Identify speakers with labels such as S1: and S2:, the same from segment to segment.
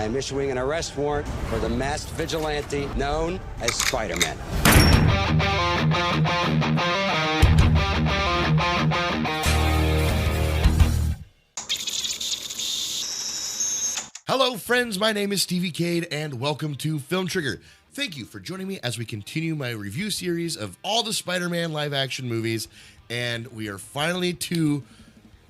S1: I am issuing an arrest warrant for the masked vigilante known as Spider-Man.
S2: Hello friends, my name is Stevie Cade and welcome to Film Trigger. Thank you for joining me as we continue my review series of all the Spider-Man live action movies, and we are finally to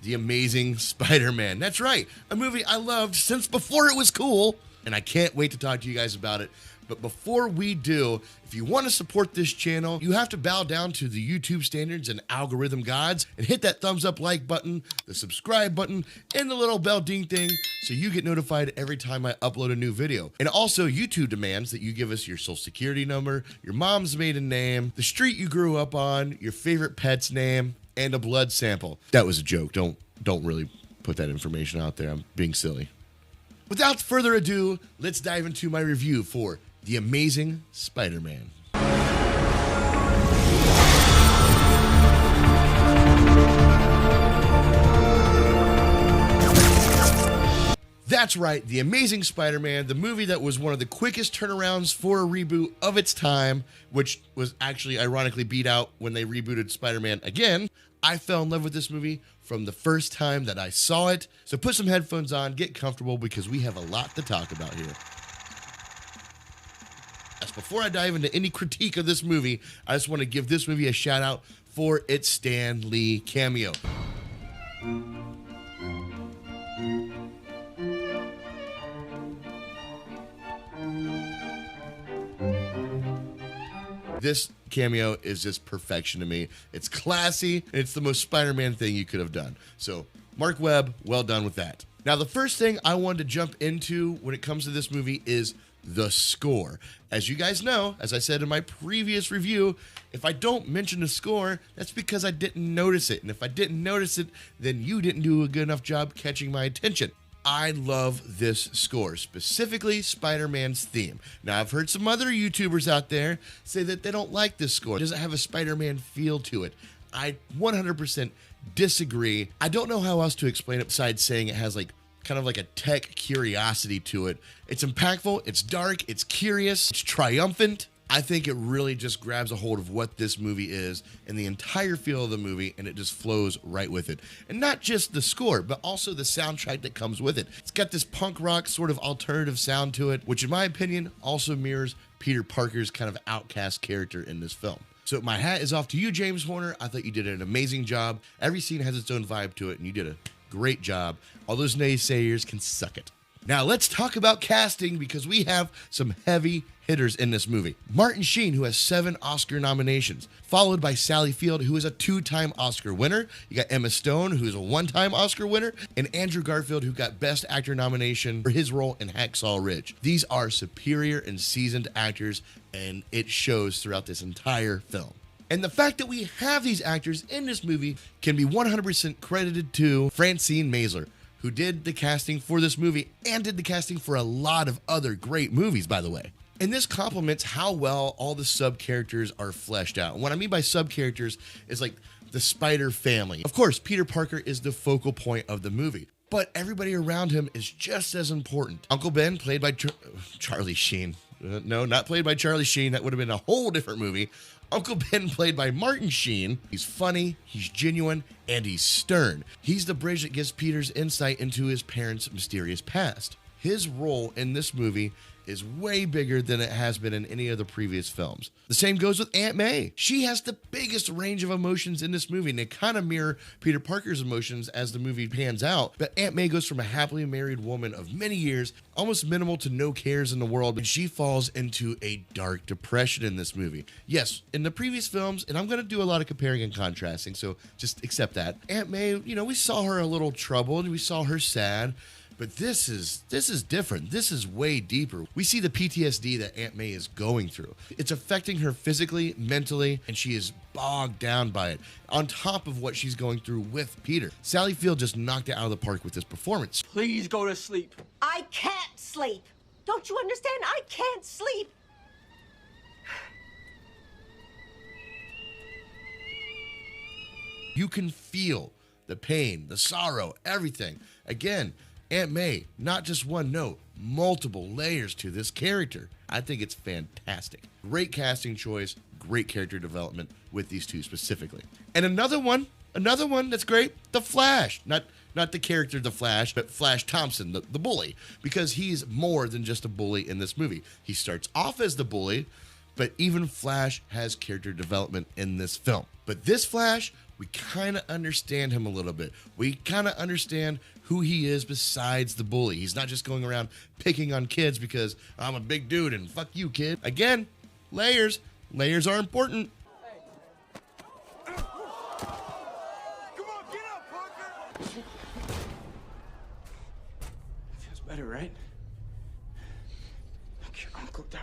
S2: The Amazing Spider-Man. That's right, a movie I loved since before it was cool, and I can't wait to talk to you guys about it. But before we do, if you want to support this channel, you have to bow down to the YouTube standards and algorithm gods and hit that thumbs up like button, the subscribe button, and the little bell ding thing so you get notified every time I upload a new video. And also, YouTube demands that you give us your social security number, your mom's maiden name, the street you grew up on, your favorite pet's name, and a blood sample. That was a joke. Don't really put that information out there. I'm being silly. Without further ado, let's dive into my review for The Amazing Spider-Man. That's right, The Amazing Spider-Man, the movie that was one of the quickest turnarounds for a reboot of its time, which was actually ironically beat out when they rebooted Spider-Man again. I fell in love with this movie from the first time that I saw it. So put some headphones on, get comfortable, because we have a lot to talk about here. Before I dive into any critique of this movie, I just want to give this movie a shout out for its Stan Lee cameo. This cameo is just perfection to me. It's classy, and it's the most Spider-Man thing you could have done. So, Marc Webb, well done with that. Now, the first thing I wanted to jump into when it comes to this movie is the score. As you guys know, as I said in my previous review, if I don't mention the score, that's because I didn't notice it. And if I didn't notice it, then you didn't do a good enough job catching my attention. I love this score, specifically Spider-Man's theme. Now, I've heard some other YouTubers out there say that they don't like this score. It doesn't have a Spider-Man feel to it. I 100% disagree. I don't know how else to explain it besides saying it has kind of like a tech curiosity to it. It's impactful, it's dark, it's curious, it's triumphant. I think it really just grabs a hold of what this movie is and the entire feel of the movie, and it just flows right with it. And not just the score, but also the soundtrack that comes with it. It's got this punk rock sort of alternative sound to it, which in my opinion also mirrors Peter Parker's kind of outcast character in this film. So my hat is off to you, James Horner. I thought you did an amazing job. Every scene has its own vibe to it, and you did a great job. All those naysayers can suck it. Now let's talk about casting, because we have some heavy hitters in this movie. Martin Sheen, who has 7 Oscar nominations, followed by Sally Field, who is a 2-time Oscar winner. You got Emma Stone, who's a 1-time Oscar winner, and Andrew Garfield, who got Best Actor nomination for his role in Hacksaw Ridge. These are superior and seasoned actors, and it shows throughout this entire film. And the fact that we have these actors in this movie can be 100% credited to Francine Maisler, who did the casting for this movie and did the casting for a lot of other great movies, by the way. And this complements how well all the sub-characters are fleshed out. And what I mean by sub-characters is like the Spider family. Of course, Peter Parker is the focal point of the movie, but everybody around him is just as important. Uncle Ben, played by Charlie Sheen. No, not played by Charlie Sheen. That would have been a whole different movie. Uncle Ben, played by Martin Sheen. He's funny, he's genuine, and he's stern. He's the bridge that gives Peter's insight into his parents' mysterious past. His role in this movie is way bigger than it has been in any of the previous films. The same goes with Aunt May. She has the biggest range of emotions in this movie, and they kind of mirror Peter Parker's emotions as the movie pans out. But Aunt May goes from a happily married woman of many years, almost minimal to no cares in the world, and she falls into a dark depression in this movie. Yes, in the previous films, and I'm going to do a lot of comparing and contrasting, so just accept that. Aunt May, we saw her a little troubled, we saw her sad. But this is different. This is way deeper. We see the PTSD that Aunt May is going through. It's affecting her physically, mentally, and she is bogged down by it, on top of what she's going through with Peter. Sally Field just knocked it out of the park with this performance.
S3: Please go to sleep.
S4: I can't sleep. Don't you understand? I can't sleep.
S2: You can feel the pain, the sorrow, everything. Again, Aunt May, not just one note, multiple layers to this character. I think it's fantastic. Great casting choice, great character development with these two specifically. And another one that's great, the Flash. Not the character The Flash, but Flash Thompson, the bully, because he's more than just a bully in this movie. He starts off as the bully, but even Flash has character development in this film. But this Flash, we kind of understand him a little bit. We kind of understand who he is besides the bully. He's not just going around picking on kids because I'm a big dude and fuck you, kid. Again, layers. Layers are important.
S3: Come on, get up, Parker! Feels better, right? Look, your uncle died.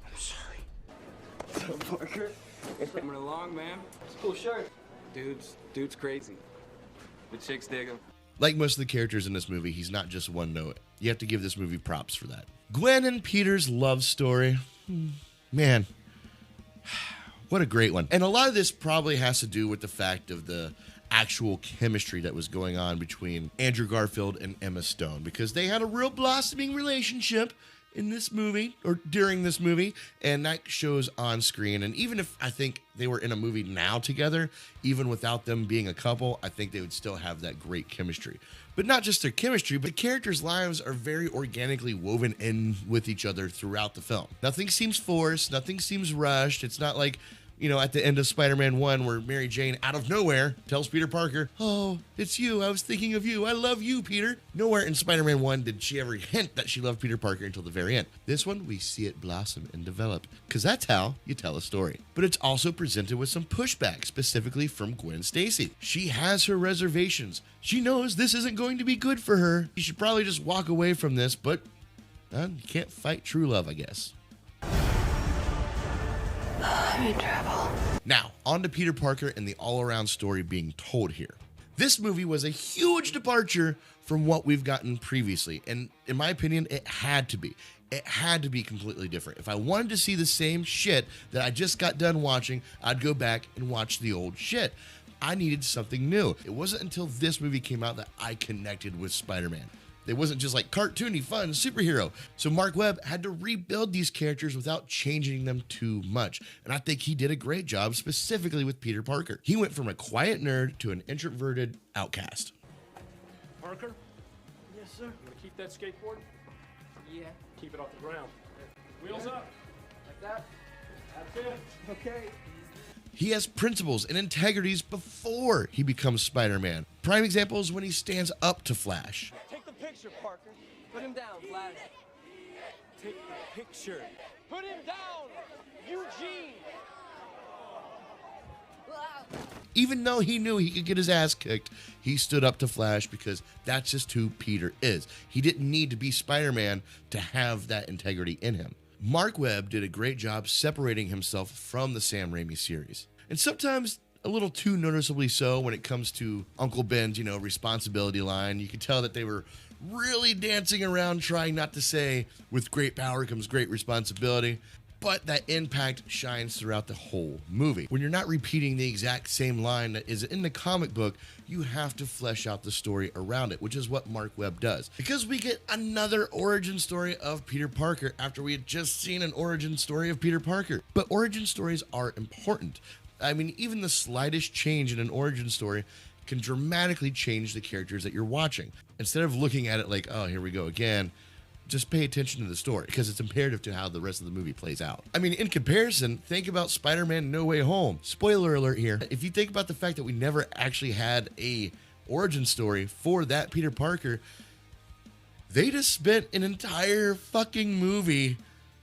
S3: I'm sorry. What's up, Parker?
S5: Coming along, man.
S3: It's a cool shirt.
S5: Dude's crazy. The chicks dig him.
S2: Like most of the characters in this movie, he's not just one note. You have to give this movie props for that. Gwen and Peter's love story. Man, what a great one. And a lot of this probably has to do with the fact of the actual chemistry that was going on between Andrew Garfield and Emma Stone, because they had a real blossoming relationship in this movie, or during this movie, and that shows on screen. And even if I think they were in a movie now together, even without them being a couple, I think they would still have that great chemistry. But not just their chemistry, but the characters' lives are very organically woven in with each other throughout the film. Nothing seems forced, nothing seems rushed. It's not like, you know, at the end of Spider-Man 1 where Mary Jane out of nowhere tells Peter Parker, "Oh, it's you. I was thinking of you. I love you, Peter." Nowhere in Spider-Man 1 did she ever hint that she loved Peter Parker until the very end. This one, we see it blossom and develop, because that's how you tell a story. But it's also presented with some pushback, specifically from Gwen Stacy. She has her reservations. She knows this isn't going to be good for her. She should probably just walk away from this, but you can't fight true love, I guess.
S6: I'm in trouble.
S2: Now, on to Peter Parker and the all-around story being told here. This movie was a huge departure from what we've gotten previously, and in my opinion, it had to be. It had to be completely different. If I wanted to see the same shit that I just got done watching, I'd go back and watch the old shit. I needed something new. It wasn't until this movie came out that I connected with Spider-Man. It wasn't just like cartoony, fun superhero. So Marc Webb had to rebuild these characters without changing them too much. And I think he did a great job, specifically with Peter Parker. He went from a quiet nerd to an introverted outcast.
S7: Parker,
S3: Yes, sir.
S7: you want to keep that skateboard?
S3: Yeah.
S7: Keep it off the ground. Wheels up.
S3: Like that?
S7: That's it.
S3: Okay.
S2: He has principles and integrities before he becomes Spider-Man. Prime example is when he stands up to Flash.
S3: Take the picture, Parker. Put him down, Flash. Take the picture. Put him down, Eugene.
S2: Even though he knew he could get his ass kicked, he stood up to Flash because that's just who Peter is. He didn't need to be Spider-Man to have that integrity in him. Marc Webb did a great job separating himself from the Sam Raimi series. And sometimes a little too noticeably so when it comes to Uncle Ben's, responsibility line. You could tell that they were really dancing around trying not to say, with great power comes great responsibility. But that impact shines throughout the whole movie. When you're not repeating the exact same line that is in the comic book, you have to flesh out the story around it, which is what Marc Webb does. Because we get another origin story of Peter Parker after we had just seen an origin story of Peter Parker. But origin stories are important. I mean, even the slightest change in an origin story can dramatically change the characters that you're watching. Instead of looking at it like, oh, here we go again, just pay attention to the story because it's imperative to how the rest of the movie plays out. I mean, in comparison, think about Spider-Man No Way Home. Spoiler alert here. If you think about the fact that we never actually had a origin story for that Peter Parker, they just spent an entire fucking movie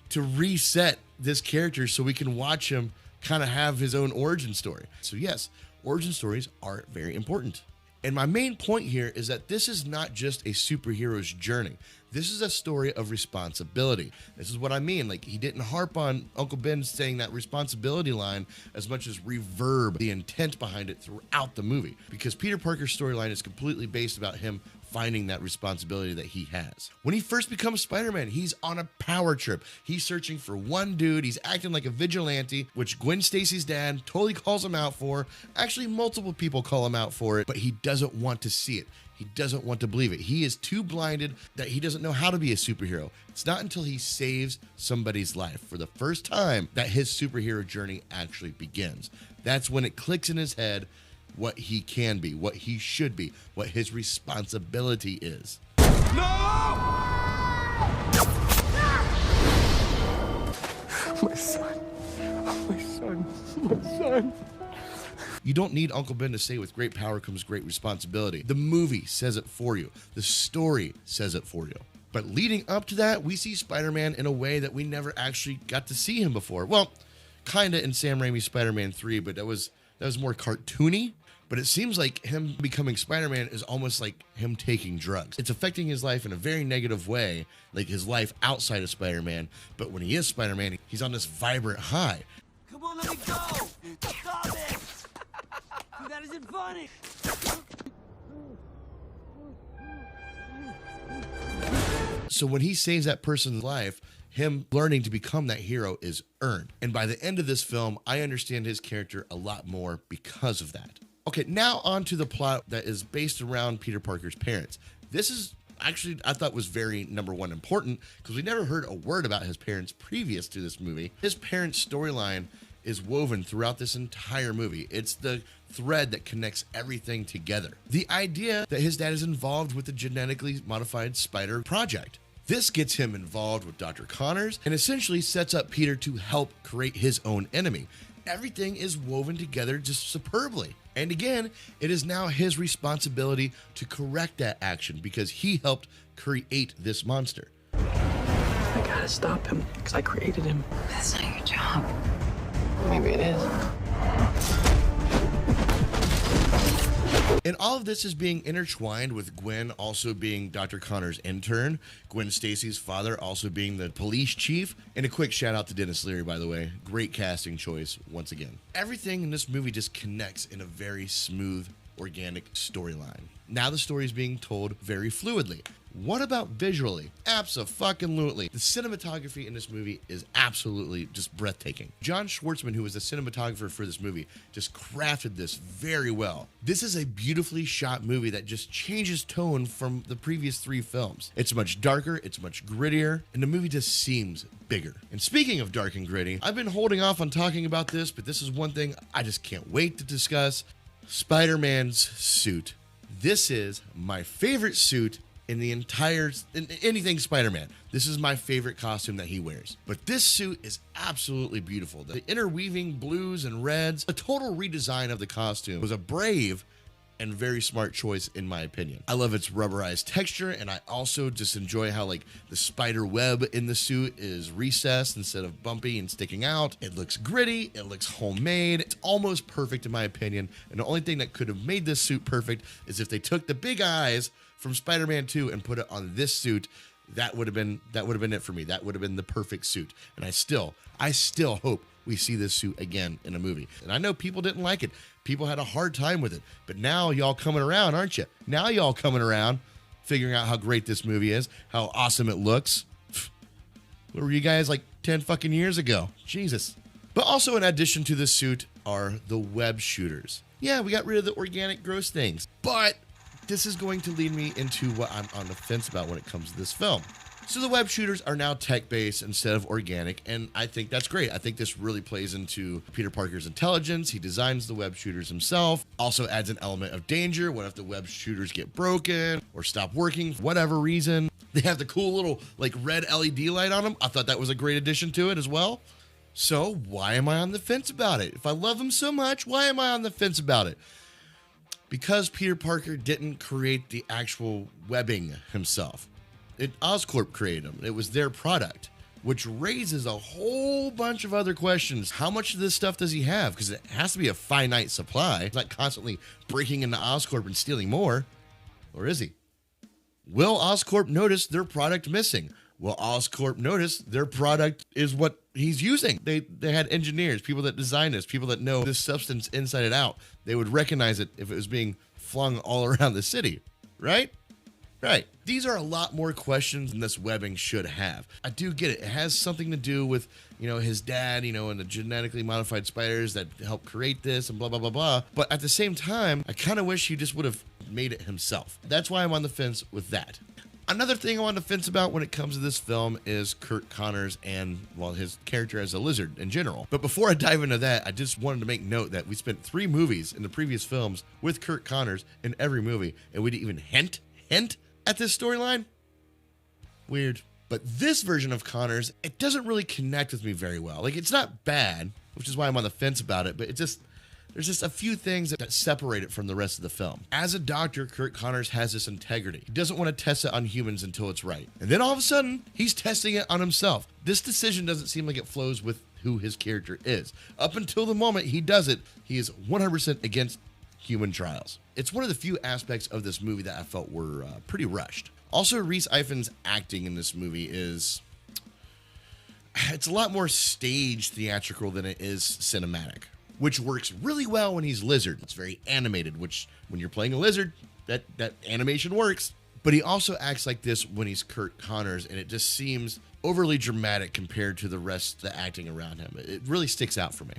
S2: to reset this character so we can watch him kind of have his own origin story. So yes, origin stories are very important. And my main point here is that this is not just a superhero's journey. This is a story of responsibility. This is what I mean. Like, he didn't harp on Uncle Ben saying that responsibility line as much as reverb the intent behind it throughout the movie. Because Peter Parker's storyline is completely based about him finding that responsibility that he has. When he first becomes Spider-Man, he's on a power trip. He's searching for one dude. He's acting like a vigilante, which Gwen Stacy's dad totally calls him out for. Actually, multiple people call him out for it, but he doesn't want to see it. He doesn't want to believe it. He is too blinded that he doesn't know how to be a superhero. It's not until he saves somebody's life for the first time that his superhero journey actually begins. That's when it clicks in his head what he can be, what he should be, what his responsibility is.
S3: My son. My son. My son.
S2: You don't need Uncle Ben to say with great power comes great responsibility. The movie says it for you. The story says it for you. But leading up to that, we see Spider-Man in a way that we never actually got to see him before. Well, kind of in Sam Raimi's Spider-Man 3, but that was more cartoony. But it seems like him becoming Spider-Man is almost like him taking drugs. It's affecting his life in a very negative way, like his life outside of Spider-Man. But when he is Spider-Man, he's on this vibrant high.
S3: Come on, let me go. Stop it. That isn't funny.
S2: So when he saves that person's life, him learning to become that hero is earned. And by the end of this film, I understand his character a lot more because of that. Okay, now on to the plot that is based around Peter Parker's parents. This is actually, I thought was very, number one, important because we never heard a word about his parents previous to this movie. His parents' storyline is woven throughout this entire movie. It's the thread that connects everything together. The idea that his dad is involved with the genetically modified spider project. This gets him involved with Dr. Connors and essentially sets up Peter to help create his own enemy. Everything is woven together just superbly. And again, it is now his responsibility to correct that action because he helped create this monster.
S3: I gotta stop him because I created him.
S6: That's not your job. Maybe it is.
S2: And all of this is being intertwined with Gwen also being Dr. Connors' intern, Gwen Stacy's father also being the police chief, and a quick shout out to Denis Leary, by the way. Great casting choice once again. Everything in this movie just connects in a very smooth, organic storyline. Now the story is being told very fluidly. What about visually? Abso-fucking-lutely. The cinematography in this movie is absolutely just breathtaking. John Schwartzman, who was the cinematographer for this movie, just crafted this very well. This is a beautifully shot movie that just changes tone from the previous three films. It's much darker, it's much grittier, and the movie just seems bigger. And speaking of dark and gritty, I've been holding off on talking about this, but this is one thing I just can't wait to discuss. Spider-Man's suit. This is my favorite suit in the entire, anything Spider-Man. This is my favorite costume that he wears. But this suit is absolutely beautiful. The interweaving blues and reds, a total redesign of the costume was a brave and very smart choice in my opinion. I love its rubberized texture, and I also just enjoy how like the spider web in the suit is recessed instead of bumpy and sticking out. It looks gritty, it looks homemade. It's almost perfect in my opinion. And the only thing that could have made this suit perfect is if they took the big eyes from Spider-Man 2 and put it on this suit. That would have been it for me. That would have been the perfect suit. And I still hope we see this suit again in a movie. And I know people didn't like it. People had a hard time with it. But now y'all coming around, aren't you? Now y'all coming around, figuring out how great this movie is, how awesome it looks. Where were you guys like 10 fucking years ago? Jesus. But also in addition to this suit are the web shooters. Yeah, we got rid of the organic gross things. But this is going to lead me into what I'm on the fence about when it comes to this film. So the web shooters are now tech-based instead of organic, and I think that's great. I think this really plays into Peter Parker's intelligence. He designs the web shooters himself. Also adds an element of danger. What if the web shooters get broken or stop working for whatever reason? They have the cool little like red LED light on them. I thought that was a great addition to it as well. So why am I on the fence about it? If I love him so much, why am I on the fence about it? Because Peter Parker didn't create the actual webbing himself. Oscorp created them. It was their product, which raises a whole bunch of other questions. How much of this stuff does he have? Because it has to be a finite supply. He's not constantly breaking into Oscorp and stealing more. Or is he? Will Oscorp notice their product missing? Will Oscorp notice their product is what he's using? They had engineers, people that design this, people that know this substance inside and out. They would recognize it if it was being flung all around the city, right? Right. These are a lot more questions than this webbing should have. I do get it. It has something to do with, his dad, and the genetically modified spiders that helped create this and blah, blah, blah, blah. But at the same time, I kind of wish he just would have made it himself. That's why I'm on the fence with that. Another thing I'm on the fence about when it comes to this film is Curt Connors and, his character as a lizard in general. But before I dive into that, I just wanted to make note that we spent 3 movies in the previous films with Curt Connors in every movie, and we didn't even hint at this storyline. Weird. But this version of Connors, it doesn't really connect with me very well. Like, it's not bad, which is why I'm on the fence about it, but there's just a few things that separate it from the rest of the film. As a doctor, Curt Connors has this integrity. He doesn't want to test it on humans until it's right. And then all of a sudden, he's testing it on himself. This decision doesn't seem like it flows with who his character is. Up until the moment he does it, he is 100% against human trials. It's one of the few aspects of this movie that I felt were pretty rushed. Also, Rhys Ifans' acting in this movie it's a lot more stage theatrical than it is cinematic, which works really well when he's Lizard. It's very animated, which when you're playing a lizard, that animation works. But he also acts like this when he's Curt Connors, and it just seems overly dramatic compared to the rest of the acting around him. It really sticks out for me.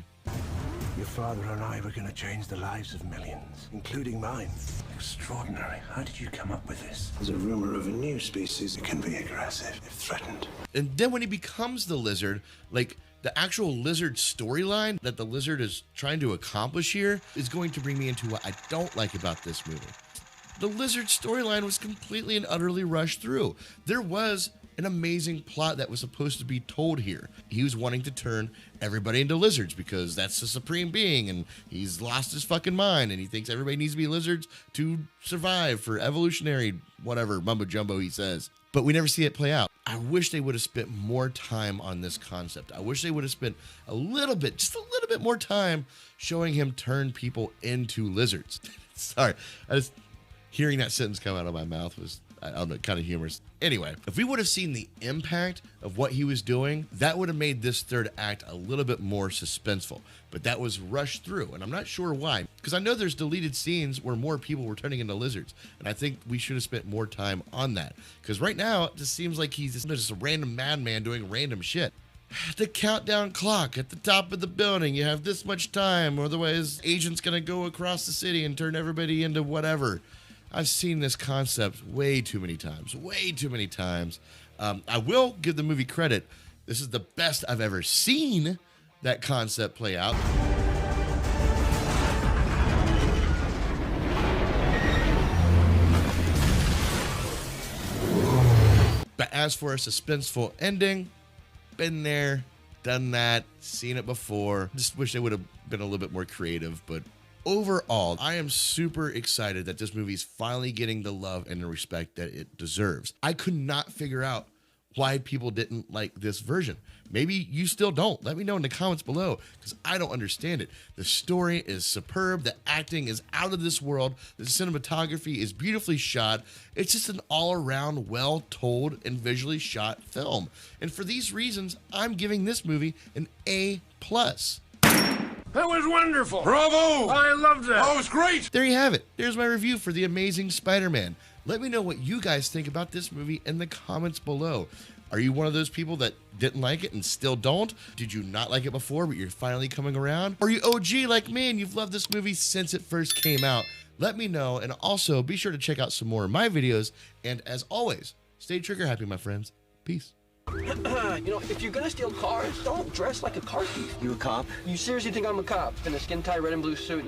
S8: Your father and I were going to change the lives of millions, including mine. Extraordinary. How did you come up with this? There's a rumor of a new species that can be aggressive if threatened.
S2: And then when he becomes the lizard, like, the actual lizard storyline that the lizard is trying to accomplish here is going to bring me into what I don't like about this movie. The lizard storyline was completely and utterly rushed through. There was an amazing plot that was supposed to be told here. He was wanting to turn everybody into lizards because that's the supreme being, and he's lost his fucking mind, and he thinks everybody needs to be lizards to survive for evolutionary whatever mumbo jumbo he says. But we never see it play out. I wish they would have spent more time on this concept. I wish they would have spent just a little bit more time showing him turn people into lizards. Sorry, hearing that sentence come out of my mouth was, I don't know, kind of humorous. Anyway, if we would have seen the impact of what he was doing, that would have made this third act a little bit more suspenseful. But that was rushed through, and I'm not sure why. Because I know there's deleted scenes where more people were turning into lizards, and I think we should have spent more time on that. Because right now, it just seems like he's just a random madman doing random shit. The countdown clock at the top of the building. You have this much time, or otherwise agent's gonna go across the city and turn everybody into whatever. I've seen this concept way too many times. I will give the movie credit. This is the best I've ever seen that concept play out. But as for a suspenseful ending, been there, done that, seen it before. Just wish they would have been a little bit more creative, but overall, I am super excited that this movie is finally getting the love and the respect that it deserves. I could not figure out why people didn't like this version. Maybe you still don't. Let me know in the comments below, because I don't understand it. The story is superb. The acting is out of this world. The cinematography is beautifully shot. It's just an all-around, well-told, and visually shot film. And for these reasons, I'm giving this movie an A+.
S7: That was wonderful.
S9: Bravo!
S7: I loved that.
S9: Oh, it was great.
S2: There you have it. There's my review for The Amazing Spider-Man. Let me know what you guys think about this movie in the comments below. Are you one of those people that didn't like it and still don't? Did you not like it before, but you're finally coming around? Or are you OG like me and you've loved this movie since it first came out? Let me know, and also be sure to check out some more of my videos. And as always, stay trigger happy, my friends. Peace.
S3: If you're gonna steal cars, don't dress like a car thief. You a cop? You seriously think I'm a cop in a skin-tight red and blue suit?